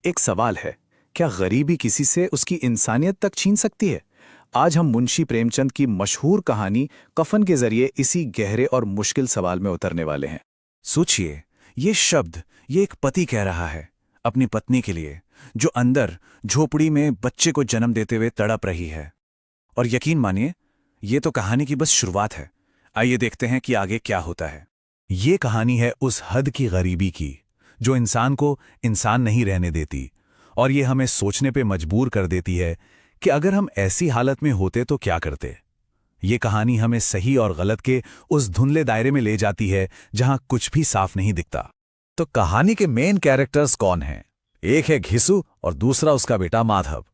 एक सवाल है, क्या गरीबी किसी से उसकी इंसानियत तक छीन सकती है? आज हम मुंशी प्रेमचंद की मशहूर कहानी कफन के जरिए इसी गहरे और मुश्किल सवाल में उतरने वाले हैं। सोचिए, ये शब्द ये एक पति कह रहा है अपनी पत्नी के लिए, जो अंदर झोपड़ी में बच्चे को जन्म देते हुए तड़प रही है। और यकीन मानिए, ये तो कहानी की बस शुरुआत है। आइए देखते हैं कि आगे क्या होता है। ये कहानी है उस हद की गरीबी की जो इंसान को इंसान नहीं रहने देती, और ये हमें सोचने पे मजबूर कर देती है कि अगर हम ऐसी हालत में होते तो क्या करते। ये कहानी हमें सही और गलत के उस धुंधले दायरे में ले जाती है जहां कुछ भी साफ नहीं दिखता। तो कहानी के मेन कैरेक्टर्स कौन हैं? एक है घिसू और दूसरा उसका बेटा माधव।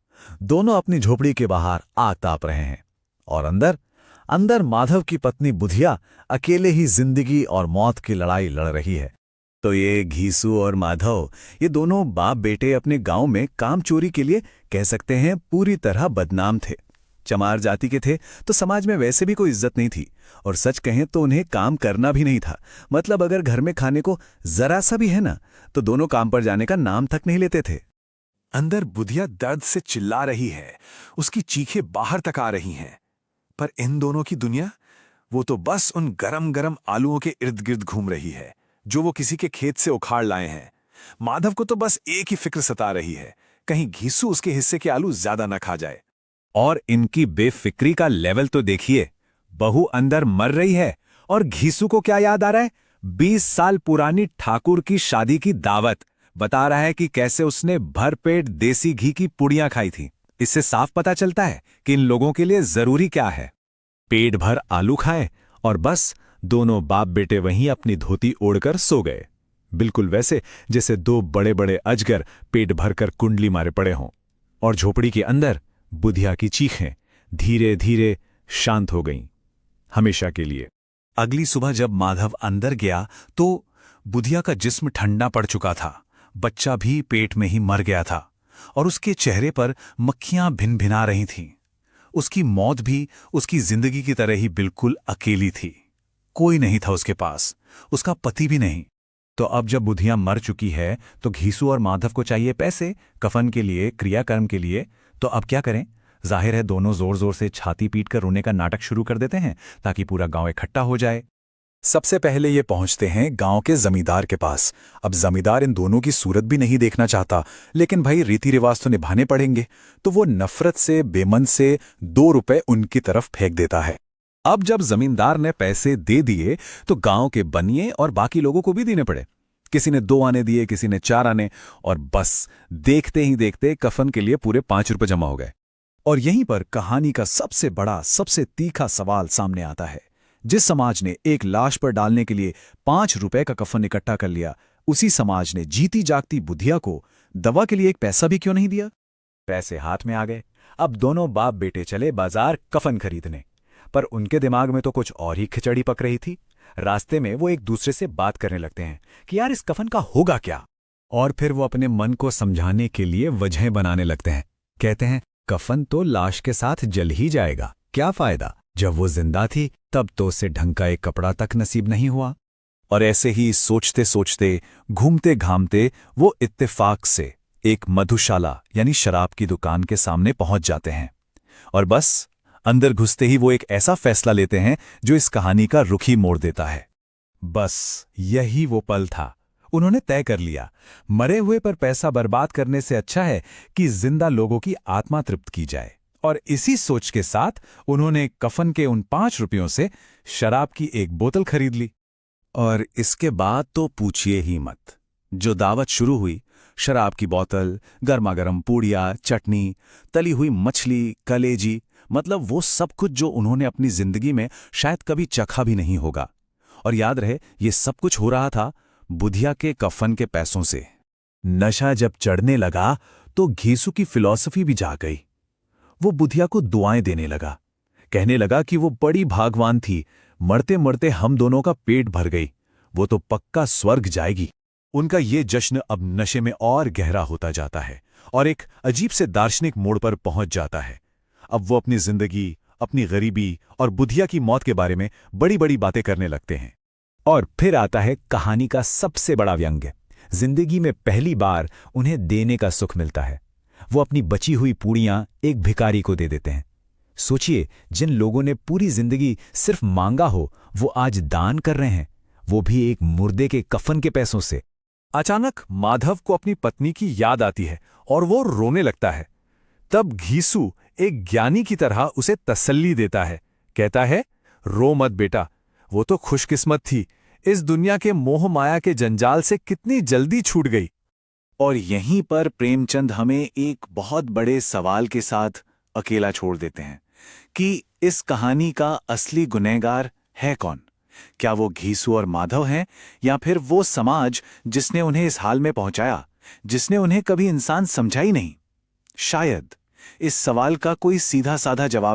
दोनों अपनी झोपड़ी के बाहर आग ताप रहे हैं, और अंदर अंदर माधव की पत्नी बुधिया अकेले ही जिंदगी और मौत की लड़ाई लड़ रही है। तो ये घीसू और माधव, ये दोनों बाप बेटे अपने गांव में काम चोरी के लिए कह सकते हैं पूरी तरह बदनाम थे। चमार जाति के थे तो समाज में वैसे भी कोई इज्जत नहीं थी, और सच कहें तो उन्हें काम करना भी नहीं था। मतलब अगर घर में खाने को जरा सा भी है ना, तो दोनों काम पर जाने का नाम तक नहीं लेते थे। अंदर बुधिया दर्द से चिल्ला रही है, उसकी चीखें बाहर तक आ रही हैं। पर इन दोनों की दुनिया, वो तो बस उन गरम गरम आलूओं के इर्द गिर्द घूम रही है जो वो किसी के खेत से उखाड़ लाए हैं। माधव को तो बस एक ही फिक्र सता रही है, कहीं घीसू उसके हिस्से के आलू ज्यादा न खा जाए। और इनकी बेफिक्री का लेवल तो देखिए। बहू अंदर मर रही है और घीसू को क्या याद आ रहा है? 20 साल पुरानी ठाकुर की शादी की दावत। बता रहा है कि कैसे उसने भरपेट देसी घी की पुड़ियां खाई थी। इससे साफ पता चलता है कि इन लोगों के लिए जरूरी क्या है। पेट भर आलू खाए और बस दोनों बाप बेटे वहीं अपनी धोती ओढ़कर सो गए, बिल्कुल वैसे जैसे दो बड़े बड़े अजगर पेट भरकर कुंडली मारे पड़े हों। और झोपड़ी के अंदर बुधिया की चीखें धीरे धीरे शांत हो गईं, हमेशा के लिए। अगली सुबह जब माधव अंदर गया तो बुधिया का जिस्म ठंडा पड़ चुका था, बच्चा भी पेट में ही मर गया था, और उसके चेहरे पर मक्खियां भिन भिना रही थीं। उसकी मौत भी उसकी जिंदगी की तरह ही बिल्कुल अकेली थी। कोई नहीं था उसके पास, उसका पति भी नहीं। तो अब जब बुधिया मर चुकी है तो घीसू और माधव को चाहिए पैसे, कफन के लिए, क्रियाकर्म के लिए। तो अब क्या करें? जाहिर है दोनों जोर जोर से छाती पीट कर रोने का नाटक शुरू कर देते हैं ताकि पूरा गांव इकट्ठा हो जाए। सबसे पहले ये पहुंचते हैं गांव के जमींदार के पास। अब जमींदार इन दोनों की सूरत भी नहीं देखना चाहता, लेकिन भाई रीति रिवाज तो निभाने पड़ेंगे। तो वो नफरत से, बेमन से 2 रुपए उनकी तरफ फेंक देता है। अब जब जमींदार ने पैसे दे दिए तो गांव के बनिए और बाकी लोगों को भी देने पड़े। किसी ने 2 आने दिए, किसी ने 4 आने, और बस देखते ही देखते कफन के लिए पूरे 5 रुपए जमा हो गए। और यहीं पर कहानी का सबसे बड़ा, सबसे तीखा सवाल सामने आता है। जिस समाज ने एक लाश पर डालने के लिए 5 रुपए का कफन इकट्ठा कर लिया, उसी समाज ने जीती जागती बुधिया को दवा के लिए एक पैसा भी क्यों नहीं दिया? पैसे हाथ में आ गए। अब दोनों बाप बेटे चले बाजार कफन खरीदने, पर उनके दिमाग में तो कुछ और ही खिचड़ी पक रही थी। रास्ते में वो एक दूसरे से बात करने लगते हैं कि यार इस कफन का होगा क्या। और फिर वो अपने मन को समझाने के लिए वजहें बनाने लगते हैं। कहते हैं कफन तो लाश के साथ जल ही जाएगा, क्या फायदा, जब वो जिंदा थी तब तो उसे ढंग का एक कपड़ा तक नसीब नहीं हुआ। और ऐसे ही सोचते सोचते, घूमते घामते वो इत्तेफाक से एक मधुशाला यानी शराब की दुकान के सामने पहुंच जाते हैं। और बस अंदर घुसते ही वो एक ऐसा फैसला लेते हैं जो इस कहानी का रुख ही मोड़ देता है। बस यही वो पल था। उन्होंने तय कर लिया, मरे हुए पर पैसा बर्बाद करने से अच्छा है कि जिंदा लोगों की आत्मा तृप्त की जाए। और इसी सोच के साथ उन्होंने कफन के उन 5 रुपयों से शराब की एक बोतल खरीद ली। और इसके बाद तो पूछिए ही मत। जो दावत शुरू हुई, शराब की बोतल, गर्मागर्म पूड़िया, चटनी, तली हुई मछली, कलेजी, मतलब वो सब कुछ जो उन्होंने अपनी जिंदगी में शायद कभी चखा भी नहीं होगा। और याद रहे, ये सब कुछ हो रहा था बुधिया के कफन के पैसों से। नशा जब चढ़ने लगा तो घीसू की फिलॉसफी भी जाग गई। वो बुधिया को दुआएं देने लगा, कहने लगा कि वो बड़ी भागवान थी, मरते मरते हम दोनों का पेट भर गई, वो तो पक्का स्वर्ग जाएगी। उनका ये जश्न अब नशे में और गहरा होता जाता है और एक अजीब से दार्शनिक मोड़ पर पहुंच जाता है। अब वो अपनी जिंदगी, अपनी गरीबी और बुधिया की मौत के बारे में बड़ी बड़ी बातें करने लगते हैं। और फिर आता है कहानी का सबसे बड़ा व्यंग्य। जिंदगी में पहली बार उन्हें देने का सुख मिलता है। वो अपनी बची हुई पूड़ियां एक भिखारी को दे देते हैं। सोचिए, जिन लोगों ने पूरी जिंदगी सिर्फ मांगा हो, वो आज दान कर रहे हैं, वो भी एक मुर्दे के कफन के पैसों से। अचानक माधव को अपनी पत्नी की याद आती है और वो रोने लगता है। तब घीसू एक ज्ञानी की तरह उसे तसल्ली देता है। कहता है, रो मत बेटा, वो तो खुशकिस्मत थी, इस दुनिया के मोह माया के जंजाल से कितनी जल्दी छूट गई। और यहीं पर प्रेमचंद हमें एक बहुत बड़े सवाल के साथ अकेला छोड़ देते हैं कि इस कहानी का असली गुनहगार है कौन? क्या वो घीसू और माधव हैं, या फिर वो समाज जिसने उन्हें इस हाल में पहुंचाया, जिसने उन्हें कभी इंसान समझा ही नहीं? शायद इस सवाल का कोई सीधा साधा जवाब